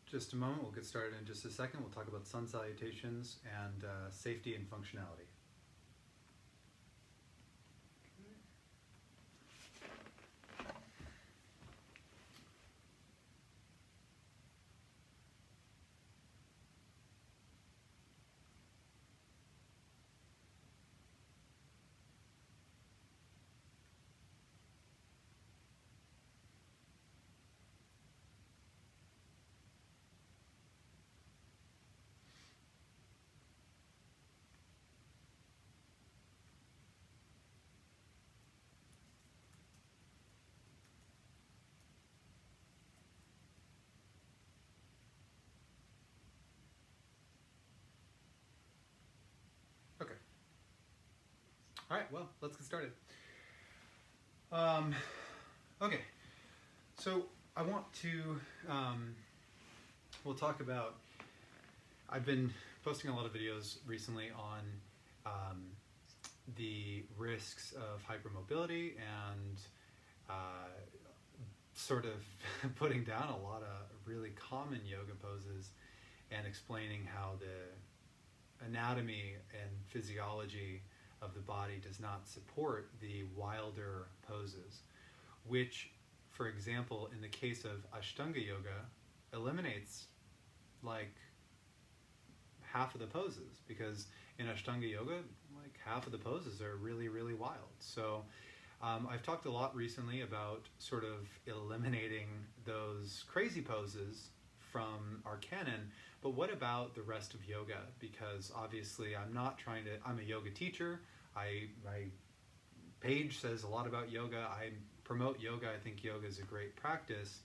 just a moment. We'll get started in just a second. We'll talk about sun salutations and safety and functionality. Okay. All right, well, let's get started. Okay, so I want to, we'll talk about, I've been posting a lot of videos recently on the risks of hypermobility and sort of putting down a lot of really common yoga poses and explaining how the anatomy and physiology of the body does not support the wilder poses, which, for example, in the case of Ashtanga yoga, eliminates like half of the poses, because in Ashtanga yoga, like half of the poses are really, really wild. So I've talked a lot recently about sort of eliminating those crazy poses from our canon, but what about the rest of yoga? Because obviously I'm a yoga teacher. My page says a lot about yoga. I promote yoga. I think yoga is a great practice.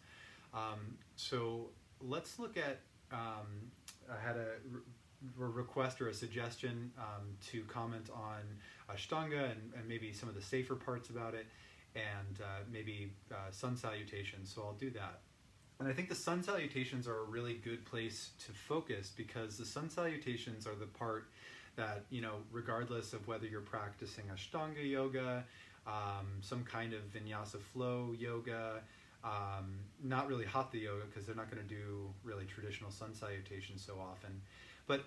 So let's look at, I had a request or a suggestion to comment on Ashtanga and maybe some of the safer parts about it, and maybe sun salutations. So I'll do that. And I think the sun salutations are a really good place to focus, because the sun salutations are the part that, you know, regardless of whether you're practicing Ashtanga yoga, some kind of vinyasa flow yoga, not really hatha yoga, because they're not going to do really traditional sun salutations so often. But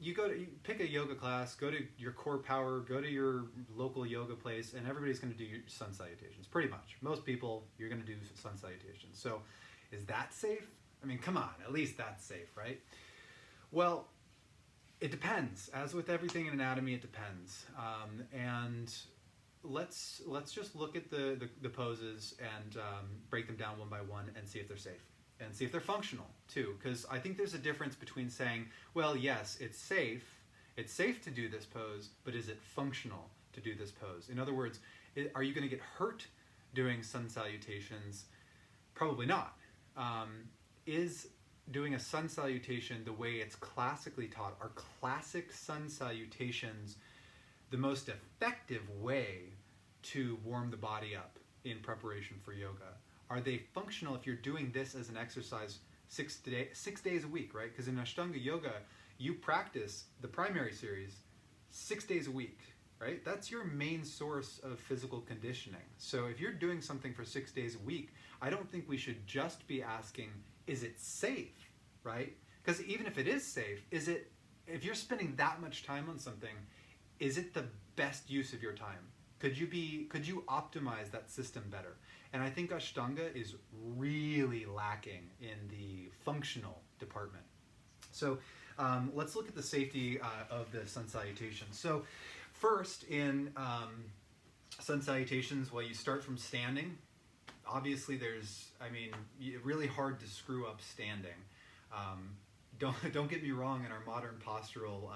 you pick a yoga class, go to your core power, go to your local yoga place, and everybody's going to do your sun salutations. Pretty much. Most people, you're going to do sun salutations. So is that safe? I mean, come on, at least that's safe, right? Well, it depends. As with everything in anatomy, it depends. And let's just look at the poses and break them down one by one and see if they're safe. And see if they're functional, too. Because I think there's a difference between saying, well, yes, it's safe to do this pose, but is it functional to do this pose? In other words, are you going to get hurt doing sun salutations? Probably not. Is doing a sun salutation the way it's classically taught, are classic sun salutations the most effective way to warm the body up in preparation for yoga? Are they functional if you're doing this as an exercise 6 days a week, right? Because in Ashtanga yoga, you practice the primary series 6 days a week, right? That's your main source of physical conditioning. So if you're doing something for 6 days a week, I don't think we should just be asking, is it safe, right? Because even if it is safe, if you're spending that much time on something, is it the best use of your time? Could you optimize that system better? And I think Ashtanga is really lacking in the functional department. So let's look at the safety of the sun salutations. So first, in sun salutations, well, you start from standing. Obviously, it's really hard to screw up standing. Don't get me wrong. In our modern postural,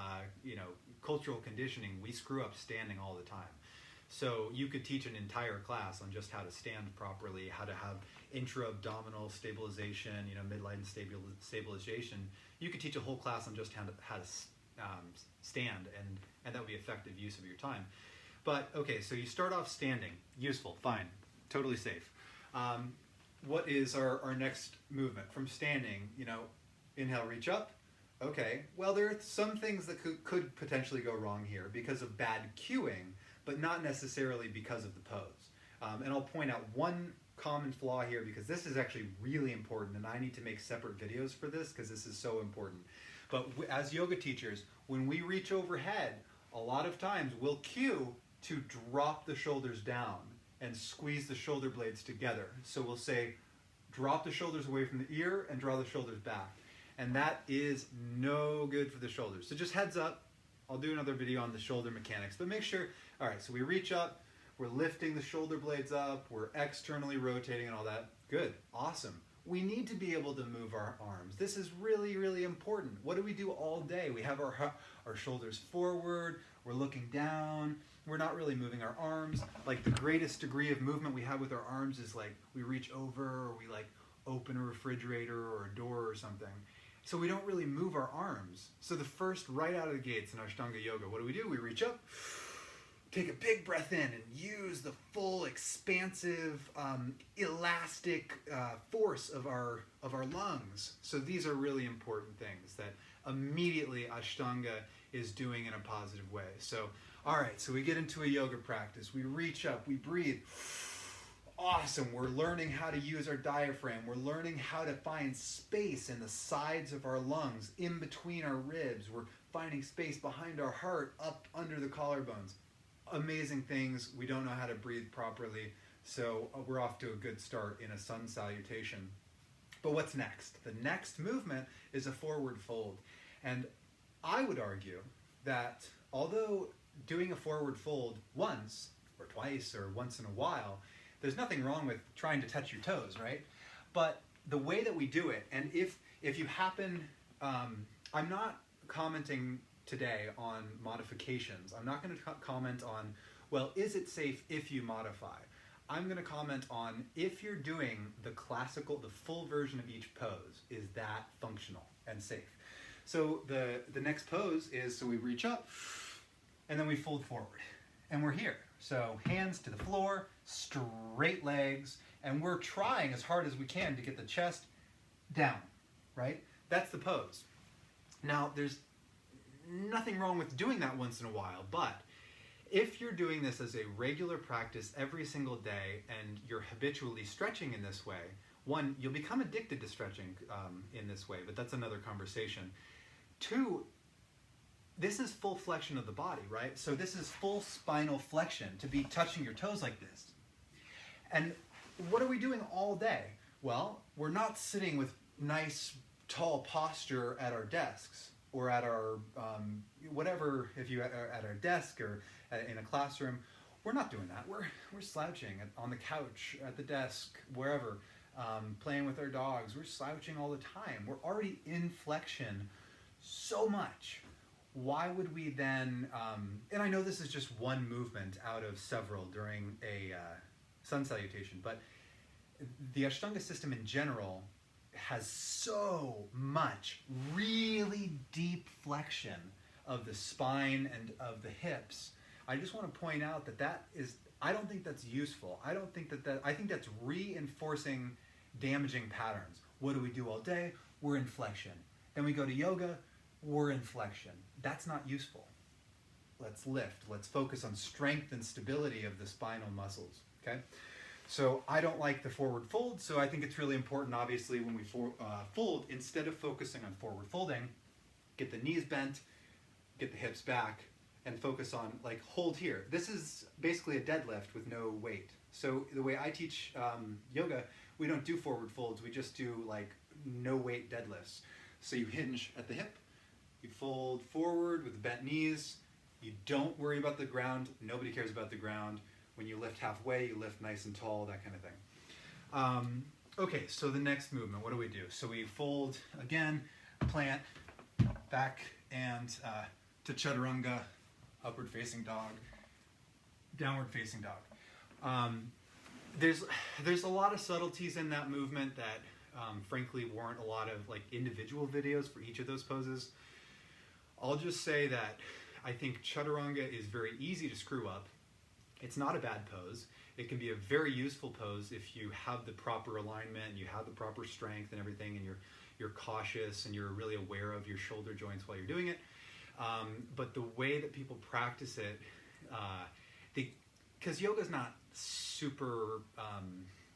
cultural conditioning, we screw up standing all the time. So you could teach an entire class on just how to stand properly, how to have intra-abdominal stabilization, midline stabilization. You could teach a whole class on just how to stand, and that would be effective use of your time. But okay, so you start off standing, useful, fine, totally safe. What is our next movement from standing? Inhale, reach up. Okay, well, there are some things that could potentially go wrong here because of bad cueing, but not necessarily because of the pose. And I'll point out one common flaw here, because this is actually really important, and I need to make separate videos for this because this is so important. But as yoga teachers, when we reach overhead, a lot of times we'll cue to drop the shoulders down and squeeze the shoulder blades together. So we'll say, drop the shoulders away from the ear and draw the shoulders back. And that is no good for the shoulders. So just heads up, I'll do another video on the shoulder mechanics, but make sure, all right, so we reach up, we're lifting the shoulder blades up, we're externally rotating and all that. Good, awesome. We need to be able to move our arms. This is really, really important. What do we do all day? We have our shoulders forward, we're looking down, we're not really moving our arms. Like the greatest degree of movement we have with our arms is like we reach over, or we like open a refrigerator or a door or something. So we don't really move our arms. So the first, right out of the gates in Ashtanga Yoga, what do? We reach up, take a big breath in, and use the full expansive, elastic force of our lungs. So these are really important things that immediately Ashtanga is doing in a positive way. So, all right, so we get into a yoga practice. We reach up, we breathe. Awesome, we're learning how to use our diaphragm. We're learning how to find space in the sides of our lungs, in between our ribs. We're finding space behind our heart, up under the collarbones. Amazing things. We don't know how to breathe properly, so we're off to a good start in a sun salutation. But what's next? The next movement is a forward fold. And I would argue that although doing a forward fold once or twice or once in a while, there's nothing wrong with trying to touch your toes, right? But the way that we do it, and if you happen, I'm not commenting today on modifications. I'm not going to comment on, well, is it safe if you modify? I'm going to comment on if you're doing the classical, the full version of each pose, is that functional and safe? So the next pose is, so we reach up and then we fold forward and we're here. So hands to the floor, straight legs, and we're trying as hard as we can to get the chest down, right? That's the pose. Now, there's nothing wrong with doing that once in a while, but if you're doing this as a regular practice every single day and you're habitually stretching in this way, one, you'll become addicted to stretching in this way, but that's another conversation. Two, this is full flexion of the body, right? So this is full spinal flexion, to be touching your toes like this. And what are we doing all day? Well, we're not sitting with nice, tall posture at our desks or at our, whatever, if you're at our desk or in a classroom. We're not doing that. We're slouching on the couch, at the desk, wherever, playing with our dogs. We're slouching all the time. We're already in flexion so much. Why would we then, and I know this is just one movement out of several during a sun salutation, but the Ashtanga system in general has so much really deep flexion of the spine and of the hips. I just want to point out that I don't think that's useful. I don't think I think that's reinforcing damaging patterns. What do we do all day? We're in flexion. Then we go to yoga, we're in flexion. That's not useful. Let's lift. Let's focus on strength and stability of the spinal muscles, okay? So I don't like the forward fold, so I think it's really important, obviously, when we fold, instead of focusing on forward folding, get the knees bent, get the hips back, and focus on, like, hold here. This is basically a deadlift with no weight. So the way I teach yoga, we don't do forward folds. We just do, like, no weight deadlifts. So you hinge at the hip, you fold forward with the bent knees, you don't worry about the ground. Nobody cares about the ground. When you lift halfway, you lift nice and tall, that kind of thing. Okay, so the next movement, what do we do? So we fold again, plant, back, and to Chaturanga, upward facing dog, downward facing dog. There's a lot of subtleties in that movement that frankly warrant a lot of like individual videos for each of those poses. I'll just say that I think Chaturanga is very easy to screw up. It's not a bad pose. It can be a very useful pose if you have the proper alignment, you have the proper strength and everything, and you're cautious and you're really aware of your shoulder joints while you're doing it. But the way that people practice it, because yoga is not super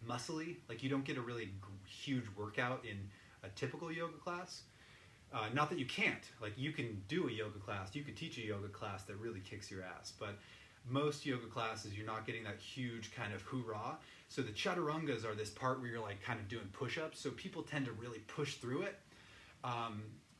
muscly. Like you don't get a really huge workout in a typical yoga class. Not that you can't. Like you can do a yoga class, you could teach a yoga class that really kicks your ass, but most yoga classes you're not getting that huge kind of hoorah. So the chaturangas are this part where you're like kind of doing push-ups, so people tend to really push through it.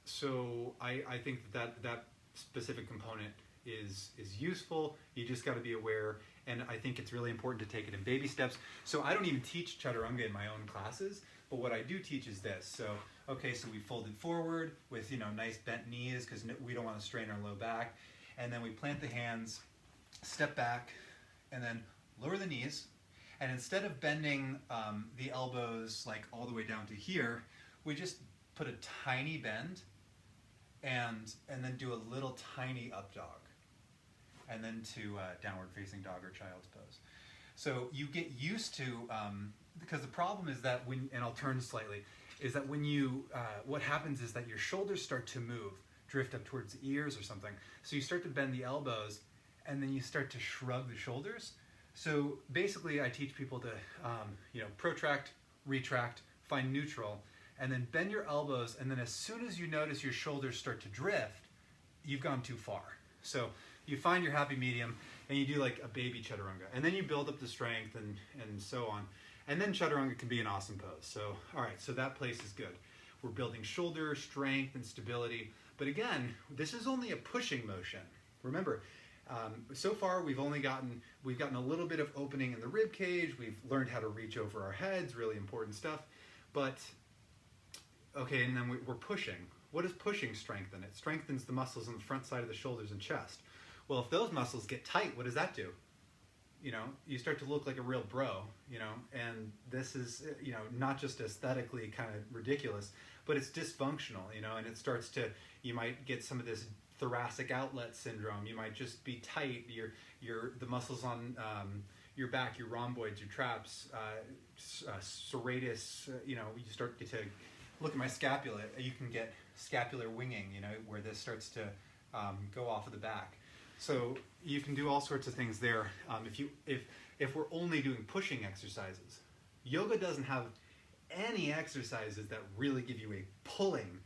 So I think that specific component is useful. You just got to be aware, and I think it's really important to take it in baby steps. So I don't even teach chaturanga in my own classes, but what I do teach is this. So okay, so we folded forward with nice bent knees because we don't want to strain our low back, and then we plant the hands, step back, and then lower the knees. And instead of bending the elbows like all the way down to here, we just put a tiny bend and then do a little tiny up dog, and then to downward facing dog or child's pose. So you get used to, because the problem is that and I'll turn slightly, is that when you, what happens is that your shoulders start to move, drift up towards the ears or something. So you start to bend the elbows, and then you start to shrug the shoulders. So basically I teach people to, protract, retract, find neutral, and then bend your elbows, and then as soon as you notice your shoulders start to drift, you've gone too far. So you find your happy medium, and you do like a baby chaturanga, and then you build up the strength and so on. And then chaturanga can be an awesome pose. So, all right, so that place is good. We're building shoulder strength and stability. But again, this is only a pushing motion. Remember, so far we've gotten a little bit of opening in the rib cage. We've learned how to reach over our heads, really important stuff. But, okay, and then we're pushing. What does pushing strengthen? It strengthens the muscles on the front side of the shoulders and chest. Well, if those muscles get tight, what does that do? You start to look like a real bro, and this is, not just aesthetically kind of ridiculous, but it's dysfunctional, and it starts to, you might get some of this thoracic outlet syndrome. You might just be tight. The muscles on your back, your rhomboids, your traps, serratus, you start to look at my scapula. You can get scapular winging, where this starts to go off of the back. So you can do all sorts of things there. If we're only doing pushing exercises, yoga doesn't have any exercises that really give you a pulling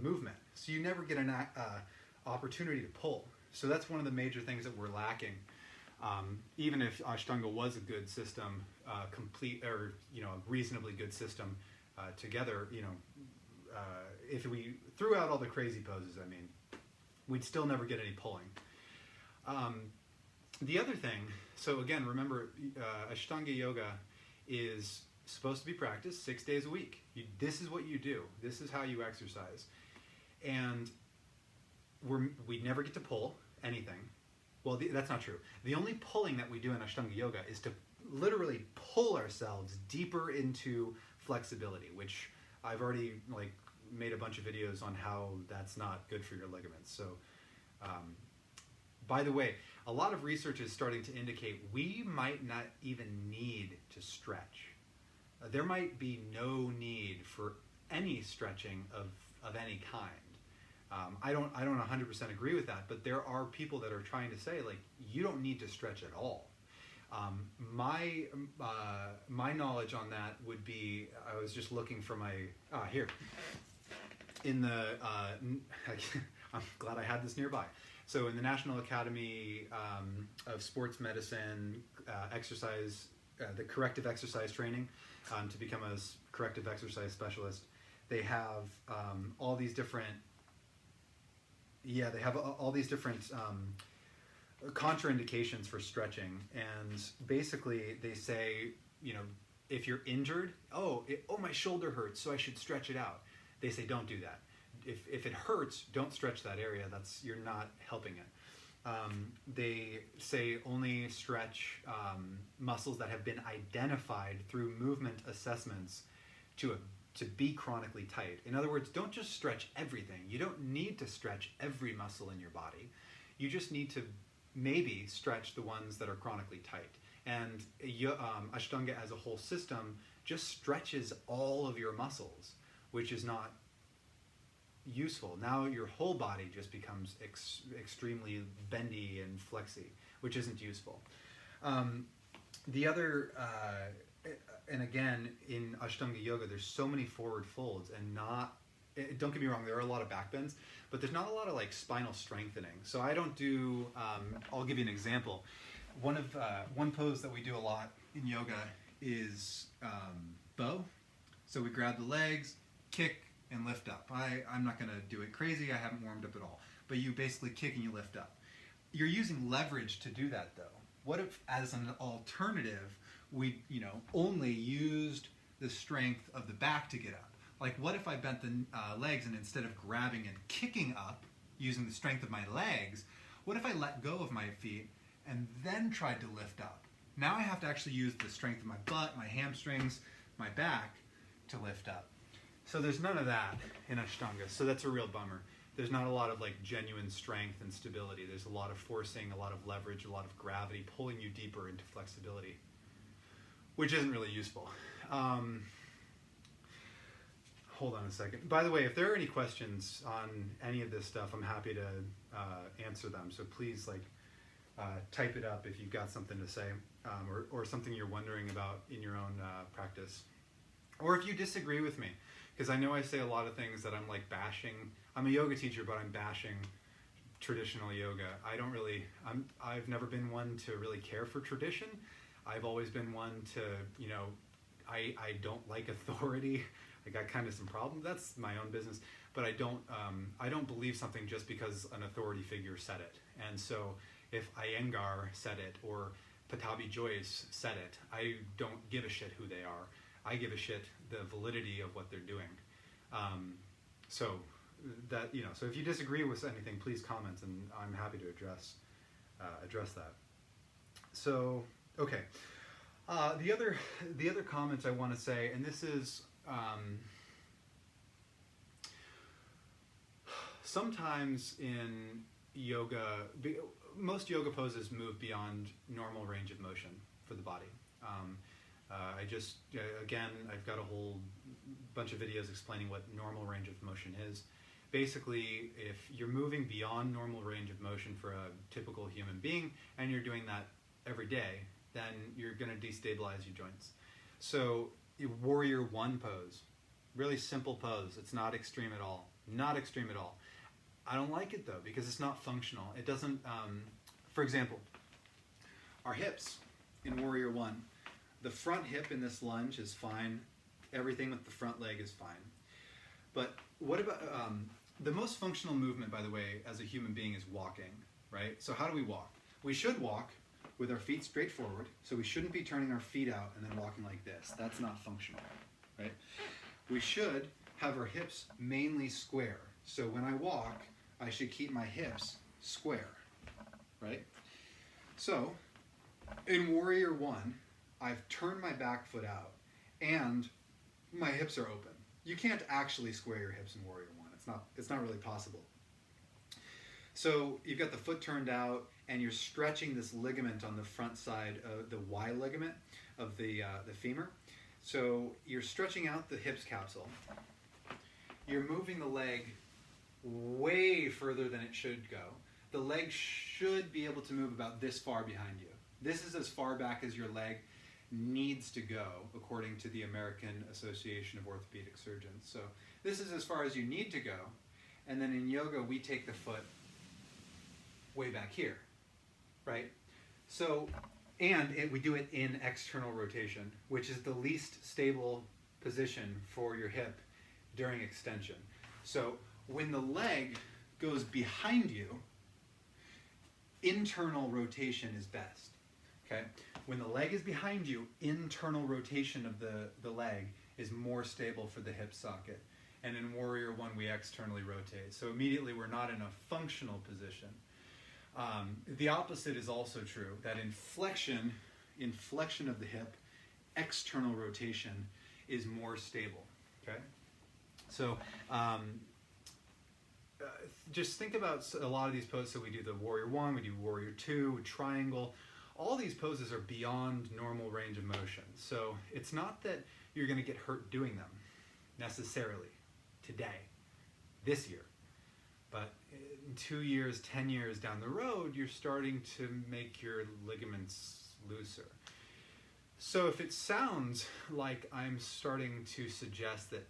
movement. So you never get an opportunity to pull. So that's one of the major things that we're lacking. Even if Ashtanga was a good system, complete or a reasonably good system together, if we threw out all the crazy poses, we'd still never get any pulling. The other thing, so again, remember, Ashtanga yoga is supposed to be practiced 6 days a week. This is what you do. This is how you exercise. And we never get to pull anything. Well, that's not true. The only pulling that we do in Ashtanga yoga is to literally pull ourselves deeper into flexibility, which I've already made a bunch of videos on how that's not good for your ligaments. So, by the way, a lot of research is starting to indicate we might not even need to stretch. There might be no need for any stretching of any kind. I don't 100% agree with that, but there are people that are trying to say you don't need to stretch at all. My knowledge on that would be, I was just looking for my here in the I'm glad I had this nearby. So in the National Academy of Sports Medicine exercise, the corrective exercise training to become a corrective exercise specialist, they have all these different contraindications for stretching. And basically they say, if you're injured, my shoulder hurts, so I should stretch it out. They say don't do that. If it hurts, don't stretch that area. You're not helping it. They say only stretch muscles that have been identified through movement assessments to be chronically tight. In other words, don't just stretch everything. You don't need to stretch every muscle in your body. You just need to maybe stretch the ones that are chronically tight. And Ashtanga as a whole system just stretches all of your muscles, which is not useful. Now your whole body just becomes extremely bendy and flexy, which isn't useful. The other and again, in Ashtanga yoga, there's so many forward folds, and don't get me wrong, there are a lot of back bends, but there's not a lot of like spinal strengthening. So I don't do, I'll give you an example. One pose that we do a lot in yoga is bow. So we grab the legs, kick, and lift up. I'm not going to do it crazy. I haven't warmed up at all. But you basically kick and you lift up. You're using leverage to do that, though. What if, as an alternative, we only used the strength of the back to get up? Like, what if I bent the legs, and instead of grabbing and kicking up using the strength of my legs, what if I let go of my feet and then tried to lift up? Now I have to actually use the strength of my butt, my hamstrings, my back to lift up. So there's none of that in Ashtanga, so that's a real bummer. There's not a lot of like genuine strength and stability. There's a lot of forcing, a lot of leverage, a lot of gravity pulling you deeper into flexibility, which isn't really useful. Hold on a second. By the way, if there are any questions on any of this stuff, I'm happy to answer them. So please type it up if you've got something to say, or something you're wondering about in your own practice. Or if you disagree with me, because I know I say a lot of things that I'm like bashing. I'm a yoga teacher, but I'm bashing traditional yoga. I've never been one to really care for tradition. I've always been one to, I don't like authority. I got kind of some problems. That's my own business. But I don't believe something just because an authority figure said it. And so if Iyengar said it or Patabi Joyce said it, I don't give a shit who they are. I give a shit the validity of what they're doing. So if you disagree with anything, please comment, and I'm happy to address that. So, okay. The other comments I want to say, and this is sometimes in yoga, most yoga poses move beyond normal range of motion for the body. I've got a whole bunch of videos explaining what normal range of motion is. Basically, if you're moving beyond normal range of motion for a typical human being, and you're doing that every day, then you're going to destabilize your joints. So, Warrior One pose, really simple pose. It's not extreme at all. Not extreme at all. I don't like it though, because it's not functional. It doesn't, for example, our hips in Warrior One, the front hip in this lunge is fine. Everything with the front leg is fine. But what about, the most functional movement, by the way, as a human being is walking, right? So how do we walk? We should walk with our feet straight forward, so we shouldn't be turning our feet out and then walking like this. That's not functional, right? We should have our hips mainly square. So when I walk, I should keep my hips square, right? So in Warrior One, I've turned my back foot out and my hips are open. You can't actually square your hips in Warrior One. It's not really possible. So you've got the foot turned out and you're stretching this ligament on the front side, the Y ligament of the femur. So you're stretching out the hips capsule. You're moving the leg way further than it should go. The leg should be able to move about this far behind you. This is as far back as your leg needs to go, according to the American Association of Orthopedic Surgeons. So this is as far as you need to go. And then in yoga, we take the foot way back here, right? So, we do it in external rotation, which is the least stable position for your hip during extension. So when the leg goes behind you, internal rotation is best, okay? When the leg is behind you, internal rotation of the leg is more stable for the hip socket. And in Warrior One, we externally rotate. So immediately we're not in a functional position. The opposite is also true, that in flexion of the hip, external rotation is more stable, okay? So just think about a lot of these poses. So we do the Warrior One, we do Warrior Two, triangle. All these poses are beyond normal range of motion. So it's not that you're going to get hurt doing them necessarily today, this year. But in 2 years, 10 years down the road, you're starting to make your ligaments looser. So if it sounds like I'm starting to suggest that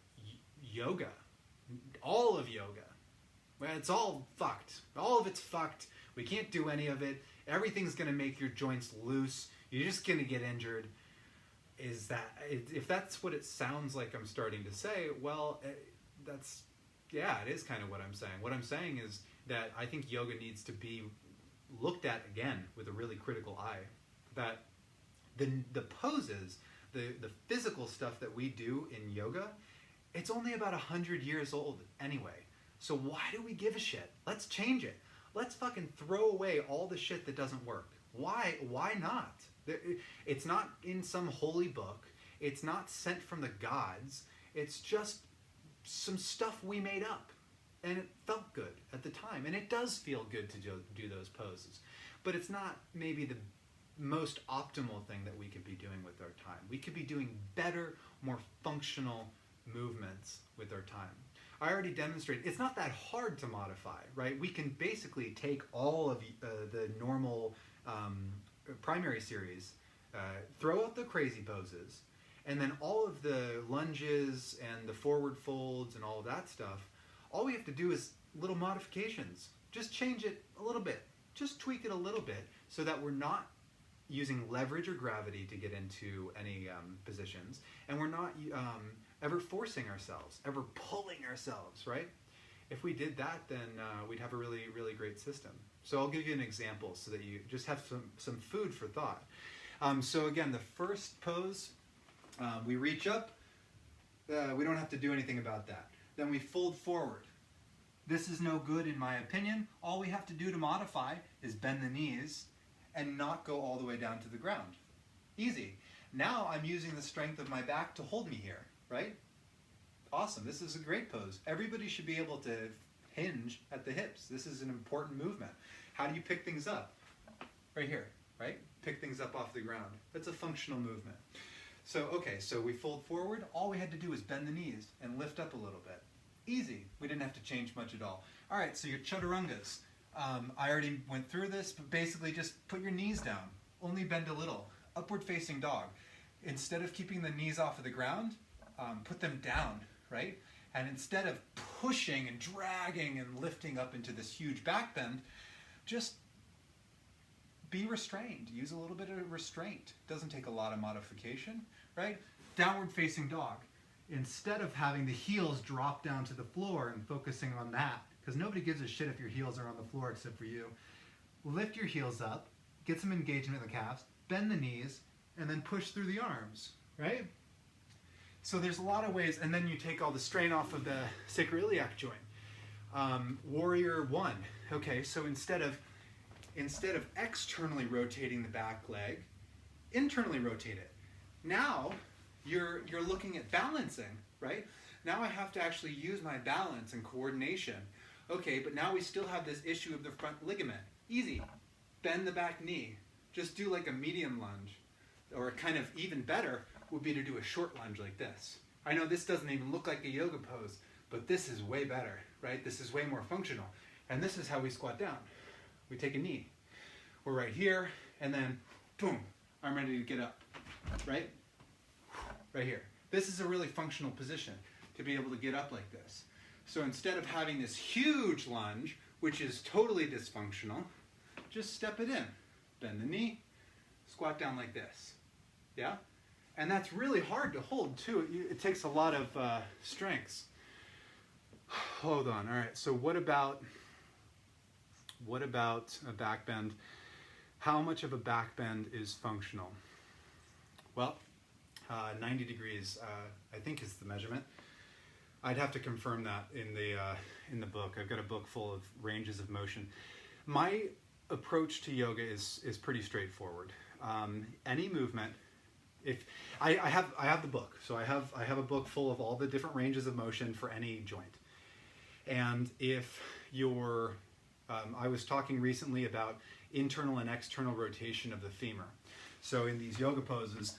yoga, all of yoga, well, it's all fucked. All of it's fucked. We can't do any of it. Everything's going to make your joints loose. You're just going to get injured. If that's what it sounds like I'm starting to say, well, it is kind of what I'm saying. What I'm saying is that I think yoga needs to be looked at again with a really critical eye. That the poses, the physical stuff that we do in yoga, it's only about 100 years old anyway. So why do we give a shit? Let's change it. Let's fucking throw away all the shit that doesn't work. Why not? It's not in some holy book. It's not sent from the gods. It's just some stuff we made up. And it felt good at the time. And it does feel good to do those poses. But it's not maybe the most optimal thing that we could be doing with our time. We could be doing better, more functional movements with our time. I already demonstrated, it's not that hard to modify, right? We can basically take all of the normal primary series, throw out the crazy poses, and then all of the lunges and the forward folds and all of that stuff, all we have to do is little modifications. Just change it a little bit. Just tweak it a little bit so that we're not using leverage or gravity to get into any positions, and we're not ever forcing ourselves, ever pulling ourselves, right? If we did that, then we'd have a really, really great system. So I'll give you an example so that you just have some food for thought. So again, the first pose, we reach up. We don't have to do anything about that. Then we fold forward. This is no good in my opinion. All we have to do to modify is bend the knees and not go all the way down to the ground. Easy. Now I'm using the strength of my back to hold me here, right? Awesome. This is a great pose. Everybody should be able to hinge at the hips. This is an important movement. How do you pick things up? Right here, right? Pick things up off the ground. That's a functional movement. So, okay, so we fold forward. All we had to do was bend the knees and lift up a little bit. Easy. We didn't have to change much at all. All right, so your chaturangas. I already went through this, but basically just put your knees down. Only bend a little. Upward facing dog. Instead of keeping the knees off of the ground, put them down, right? And instead of pushing and dragging and lifting up into this huge back bend, just be restrained. Use a little bit of restraint. Doesn't take a lot of modification, right? Downward facing dog. Instead of having the heels drop down to the floor and focusing on that, because nobody gives a shit if your heels are on the floor except for you, lift your heels up, get some engagement in the calves, bend the knees, and then push through the arms, right? So there's a lot of ways, and then you take all the strain off of the sacroiliac joint. Warrior one. Okay, so instead of externally rotating the back leg, internally rotate it. Now you're looking at balancing, right? Now I have to actually use my balance and coordination. Okay, but now we still have this issue of the front ligament. Easy. Bend the back knee. Just do like a medium lunge. Or kind of even better would be to do a short lunge like this. I know this doesn't even look like a yoga pose, but this is way better, right? This is way more functional. And this is how we squat down. We take a knee. We're right here, and then boom, I'm ready to get up, right? Right here. This is a really functional position to be able to get up like this. So instead of having this huge lunge, which is totally dysfunctional, just step it in. Bend the knee, squat down like this. Yeah? And that's really hard to hold too. It takes a lot of strengths. Hold on. All right. So what about a back bend? How much of a back bend is functional? Well, 90 degrees, I think is the measurement. I'd have to confirm that in the book. I've got a book full of ranges of motion. My approach to yoga is pretty straightforward. Any movement. If I have the book, so I have a book full of all the different ranges of motion for any joint. And if you're, I was talking recently about internal and external rotation of the femur. So in these yoga poses,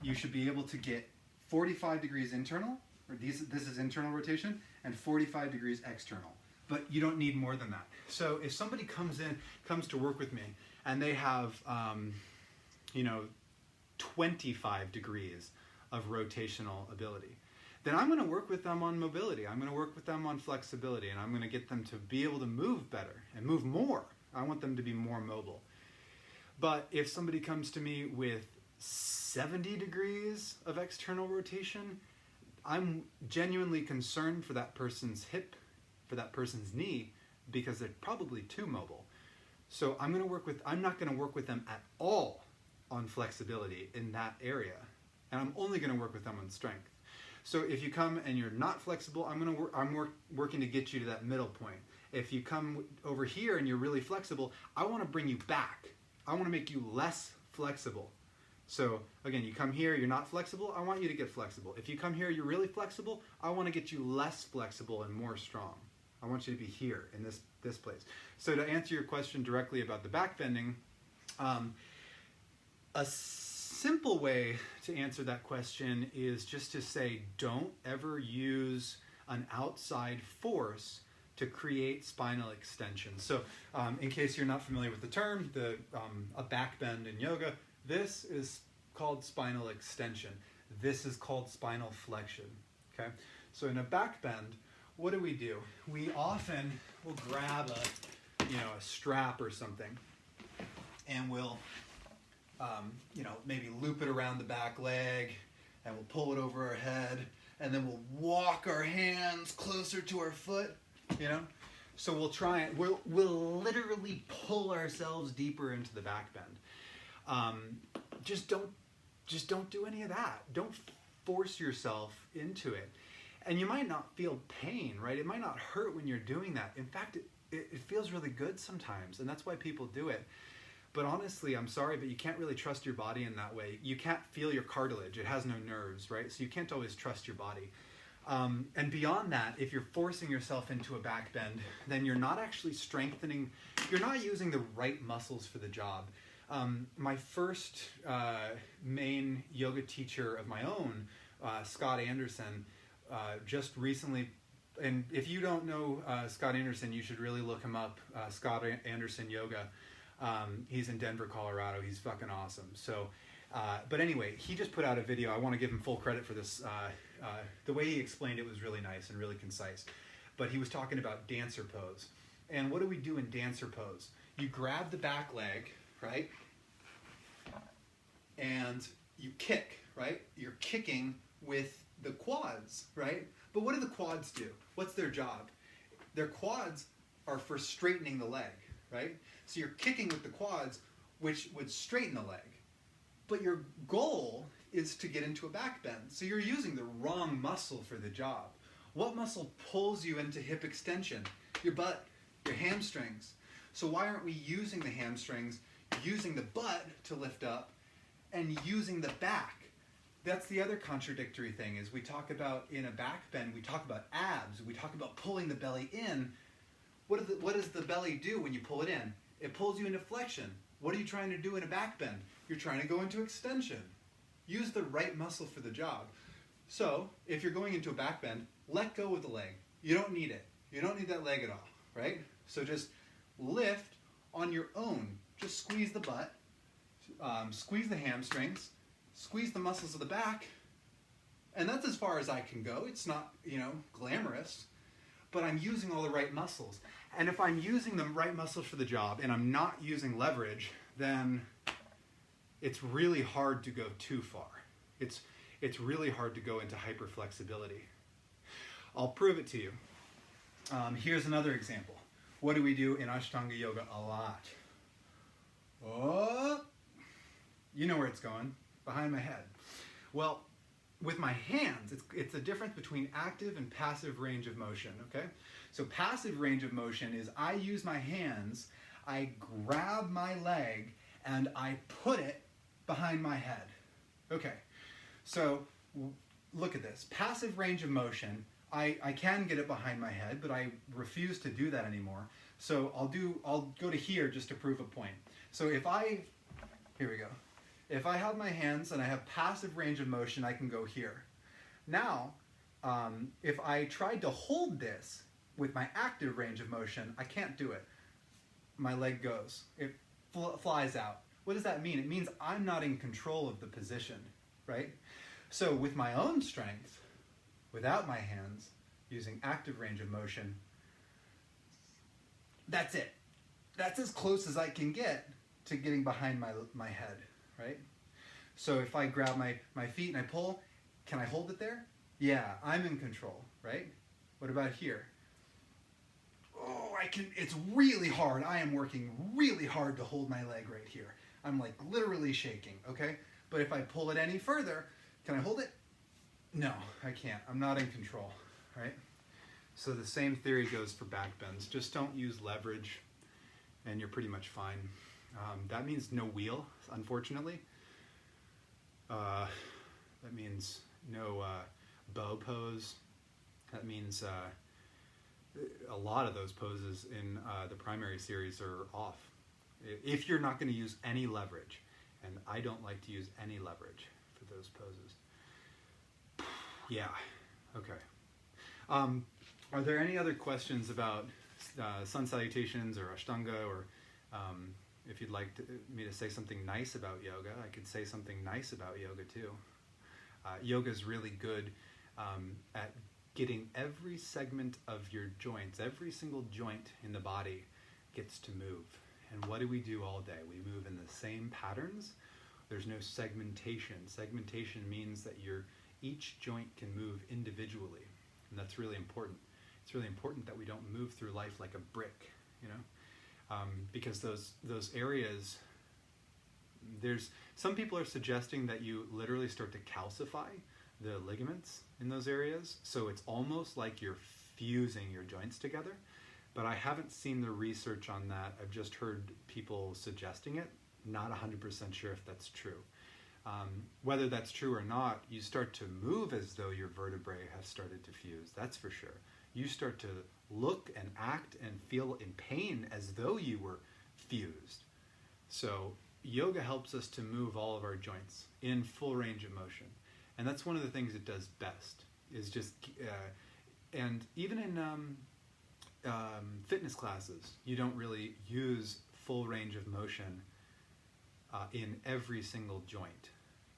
you should be able to get 45 degrees internal, or this is internal rotation, and 45 degrees external. But you don't need more than that. So if somebody comes to work with me, and they have, 25 degrees of rotational ability. Then I'm going to work with them on mobility. I'm going to work with them on flexibility, and I'm going to get them to be able to move better and move more. I want them to be more mobile. But if somebody comes to me with 70 degrees of external rotation, I'm genuinely concerned for that person's hip, for that person's knee, because they're probably too mobile. So I'm not going to work with them at all on flexibility in that area. And I'm only going to work with them on strength. So if you come and you're not flexible, I'm working to get you to that middle point. If you come over here and you're really flexible, I want to bring you back. I want to make you less flexible. So again, you come here, you're not flexible, I want you to get flexible. If you come here, you're really flexible, I want to get you less flexible and more strong. I want you to be here in this place. So to answer your question directly about the back bending, a simple way to answer that question is just to say, don't ever use an outside force to create spinal extension. So in case you're not familiar with the term, a back bend in yoga, this is called spinal extension. This is called spinal flexion. Okay? So in a back bend, what do? We often will grab a strap or something, and we'll maybe loop it around the back leg, and we'll pull it over our head, and then we'll walk our hands closer to our foot. So we'll try it. We'll literally pull ourselves deeper into the back bend. Just don't do any of that. Don't force yourself into it. And you might not feel pain, right? It might not hurt when you're doing that. In fact, it feels really good sometimes, and that's why people do it. But honestly, I'm sorry, but you can't really trust your body in that way. You can't feel your cartilage. It has no nerves, right? So you can't always trust your body. And beyond that, if you're forcing yourself into a back bend, then you're not actually strengthening, you're not using the right muscles for the job. My first main yoga teacher of my own, Scott Anderson, just recently, and if you don't know Scott Anderson, you should really look him up, Scott Anderson Yoga. He's in Denver, Colorado. He's fucking awesome. So, but anyway, he just put out a video. I want to give him full credit for this. The way he explained it was really nice and really concise. But he was talking about dancer pose. And what do we do in dancer pose? You grab the back leg, right? And you kick, right? You're kicking with the quads, right? But what do the quads do? What's their job? Their quads are for straightening the leg, right? So you're kicking with the quads, which would straighten the leg. But your goal is to get into a back bend. So you're using the wrong muscle for the job. What muscle pulls you into hip extension? Your butt, your hamstrings. So why aren't we using the hamstrings, using the butt to lift up, and using the back? That's the other contradictory thing, is we talk about in a back bend, we talk about abs, we talk about pulling the belly in. What does the belly do when you pull it in? It pulls you into flexion. What are you trying to do in a back bend? You're trying to go into extension. Use the right muscle for the job. So if you're going into a back bend, let go of the leg. You don't need it. You don't need that leg at all, right? So just lift on your own. Just squeeze the butt, squeeze the hamstrings, squeeze the muscles of the back, and that's as far as I can go. It's not, glamorous, but I'm using all the right muscles. And if I'm using the right muscles for the job and I'm not using leverage, then it's really hard to go too far. It's really hard to go into hyperflexibility. I'll prove it to you. Here's another example. What do we do in Ashtanga Yoga a lot? Oh, you know where it's going, behind my head. Well, with my hands, it's a difference between active and passive range of motion, okay? So passive range of motion is I use my hands, I grab my leg, and I put it behind my head. Okay, so look at this. Passive range of motion, I can get it behind my head, but I refuse to do that anymore. So I'll go to here just to prove a point. So here we go. If I have my hands and I have passive range of motion, I can go here. Now, if I tried to hold this with my active range of motion, I can't do it. My leg goes. It flies out. What does that mean? It means I'm not in control of the position, right? So with my own strength, without my hands, using active range of motion, that's it. That's as close as I can get to getting behind my head, right? So if I grab my feet and I pull, can I hold it there? Yeah, I'm in control, right? What about here? Oh, I can, it's really hard. I am working really hard to hold my leg right here. I'm like literally shaking, okay? But if I pull it any further, can I hold it? No, I can't. I'm not in control, right? So the same theory goes for back bends. Just don't use leverage and you're pretty much fine. That means no wheel, unfortunately. That means no bow pose. That means a lot of those poses in the primary series are off. If you're not going to use any leverage, and I don't like to use any leverage for those poses. Yeah, okay. Are there any other questions about sun salutations or Ashtanga, or if you'd like me to say something nice about yoga, I could say something nice about yoga too. Yoga is really good at getting every segment of your joints, every single joint in the body gets to move. And what do we do all day? We move in the same patterns. There's no segmentation. Segmentation means that each joint can move individually, and that's really important. It's really important that we don't move through life like a brick, you know, because those areas. Some people are suggesting that you literally start to calcify the ligaments in those areas, so it's almost like you're fusing your joints together. But I haven't seen the research on that. I've just heard people suggesting it. Not 100% sure if that's true. Whether that's true or not, you start to move as though your vertebrae have started to fuse. That's for sure. You start to look and act and feel in pain as though you were fused. So yoga helps us to move all of our joints in full range of motion. And that's one of the things it does best, is just, and even in fitness classes, you don't really use full range of motion in every single joint,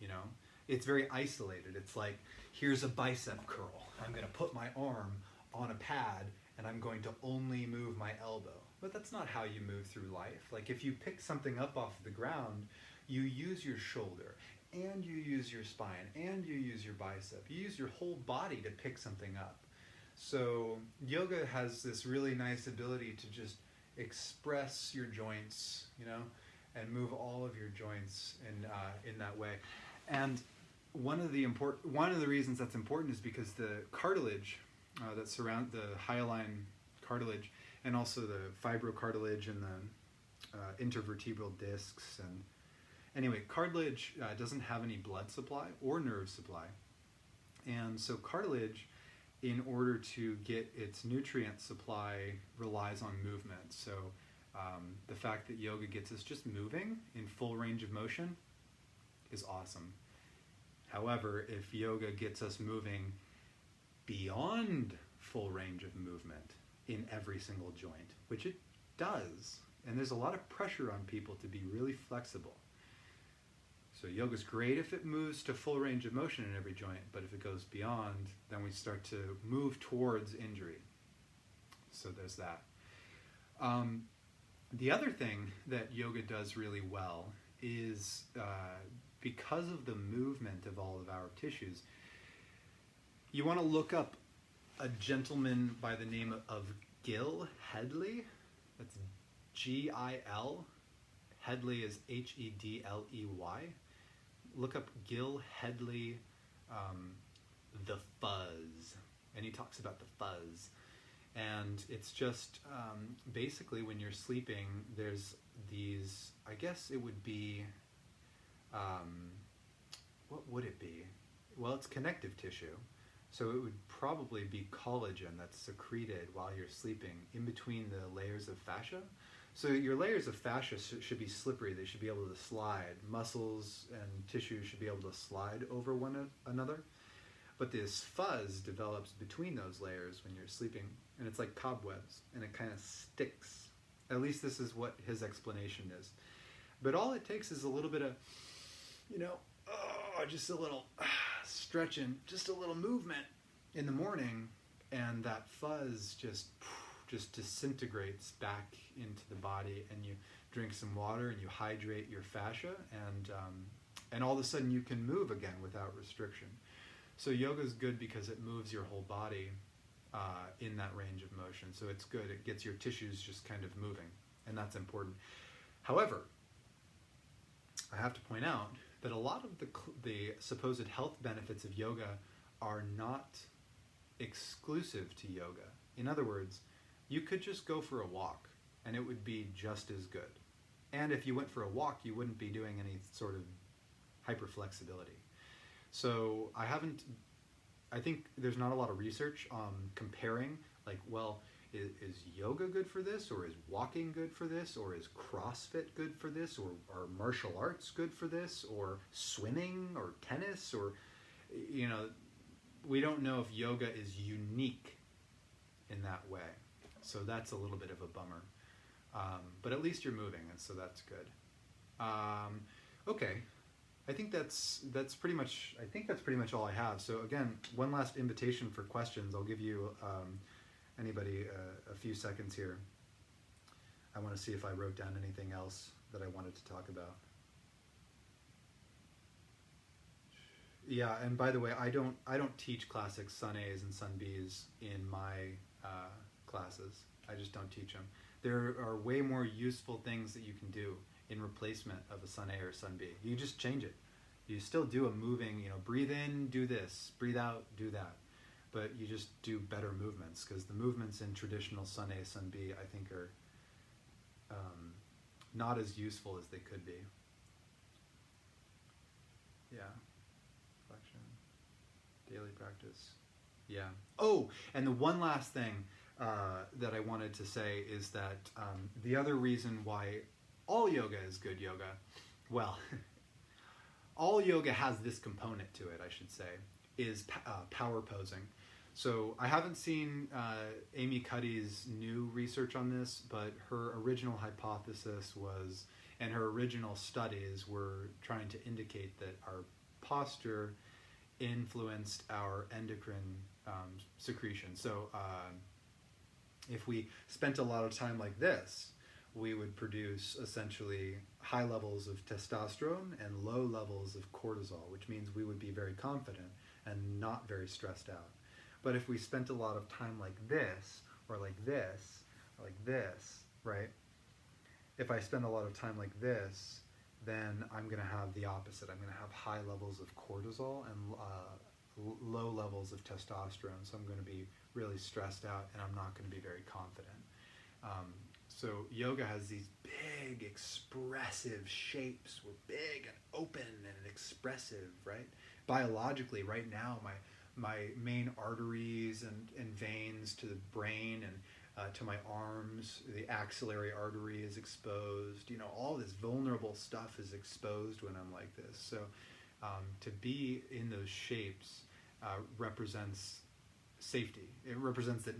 you know? It's very isolated. It's like, here's a bicep curl. I'm going to put my arm on a pad and I'm going to only move my elbow. But that's not how you move through life. Like if you pick something up off the ground, you use your shoulder and you use your spine and you use your bicep. You use your whole body to pick something up. So yoga has this really nice ability to just express your joints, you know, and move all of your joints in that way. And one of the reasons that's important is because the cartilage that surround the hyaline cartilage, and also the fibrocartilage and the intervertebral discs, and anyway, cartilage doesn't have any blood supply or nerve supply, and so cartilage, in order to get its nutrient supply, relies on movement. So the fact that yoga gets us just moving in full range of motion is awesome. However, if yoga gets us moving beyond full range of movement in every single joint, which it does, and there's a lot of pressure on people to be really flexible. So yoga's great if it moves to full range of motion in every joint, but if it goes beyond, then we start to move towards injury. So there's that. The other thing that yoga does really well is because of the movement of all of our tissues, you want to look up a gentleman by the name of Gil Hedley. That's G-I-L. Hedley is H-E-D-L-E-Y. Look up Gil Hedley, the fuzz. And he talks about the fuzz. And it's just basically when you're sleeping, there's these, I guess it would be, what would it be? Well, it's connective tissue. So it would probably be collagen that's secreted while you're sleeping in between the layers of fascia. So your layers of fascia should be slippery. They should be able to slide. Muscles and tissue should be able to slide over one another. But this fuzz develops between those layers when you're sleeping, and it's like cobwebs, and it kind of sticks. At least this is what his explanation is. But all it takes is a little bit of, just a little stretching, just a little movement in the morning, and that fuzz just disintegrates back into the body, and you drink some water and you hydrate your fascia, and all of a sudden you can move again without restriction. So yoga is good because it moves your whole body in that range of motion. So it's good. It gets your tissues just kind of moving, and that's important. However, I have to point out that a lot of the supposed health benefits of yoga are not exclusive to yoga. In other words, you could just go for a walk and it would be just as good. And if you went for a walk, you wouldn't be doing any sort of hyperflexibility. So I think there's not a lot of research comparing, like, well, is yoga good for this, or is walking good for this, or is CrossFit good for this, or are martial arts good for this, or swimming, or tennis, or, we don't know if yoga is unique in that way. So that's a little bit of a bummer. But at least you're moving, and so that's good. Okay. I think that's pretty much all I have. So again, one last invitation for questions. I'll give you anybody a few seconds here. I want to see if I wrote down anything else that I wanted to talk about. Yeah, and by the way, I don't teach classic Sun A's and Sun B's in my classes. I just don't teach them. There are way more useful things that you can do in replacement of a Sun A or Sun B. You just change it. You still do a moving, breathe in, do this, breathe out, do that. But you just do better movements, because the movements in traditional Sun A, Sun B, I think are not as useful as they could be. Yeah. Reflection. Daily practice. Yeah. Oh, and the one last thing that I wanted to say is that the other reason why all yoga is good yoga, well, all yoga has this component to it, I should say, is power posing. So I haven't seen Amy Cuddy's new research on this, but her original hypothesis was, and her original studies were trying to indicate that our posture influenced our endocrine secretion. So if we spent a lot of time like this, we would produce essentially high levels of testosterone and low levels of cortisol, which means we would be very confident and not very stressed out. But if we spent a lot of time like this, or like this, or like this, right? If I spend a lot of time like this, then I'm going to have the opposite. I'm going to have high levels of cortisol and low levels of testosterone. So I'm going to be really stressed out, and I'm not going to be very confident. So yoga has these big, expressive shapes. We're big and open and expressive, right? Biologically, right now, my main arteries and veins to the brain and to my arms, the axillary artery is exposed. All this vulnerable stuff is exposed when I'm like this. So to be in those shapes represents safety. It represents that,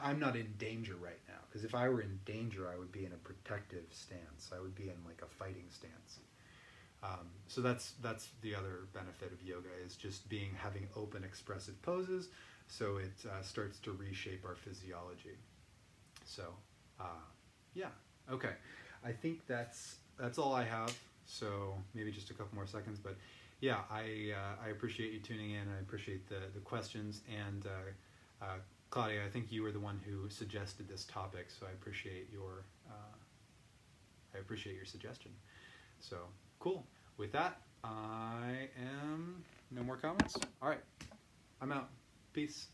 I'm not in danger right now, because if I were in danger, I would be in a protective stance. I would be in like a fighting stance. So that's the other benefit of yoga, is just having open, expressive poses, so it starts to reshape our physiology. So yeah, okay. I think that's all I have. So maybe just a couple more seconds, but yeah, I appreciate you tuning in. I appreciate the questions, and Claudia, I think you were the one who suggested this topic, so I appreciate your suggestion. So cool. With that, no more comments. All right, I'm out. Peace.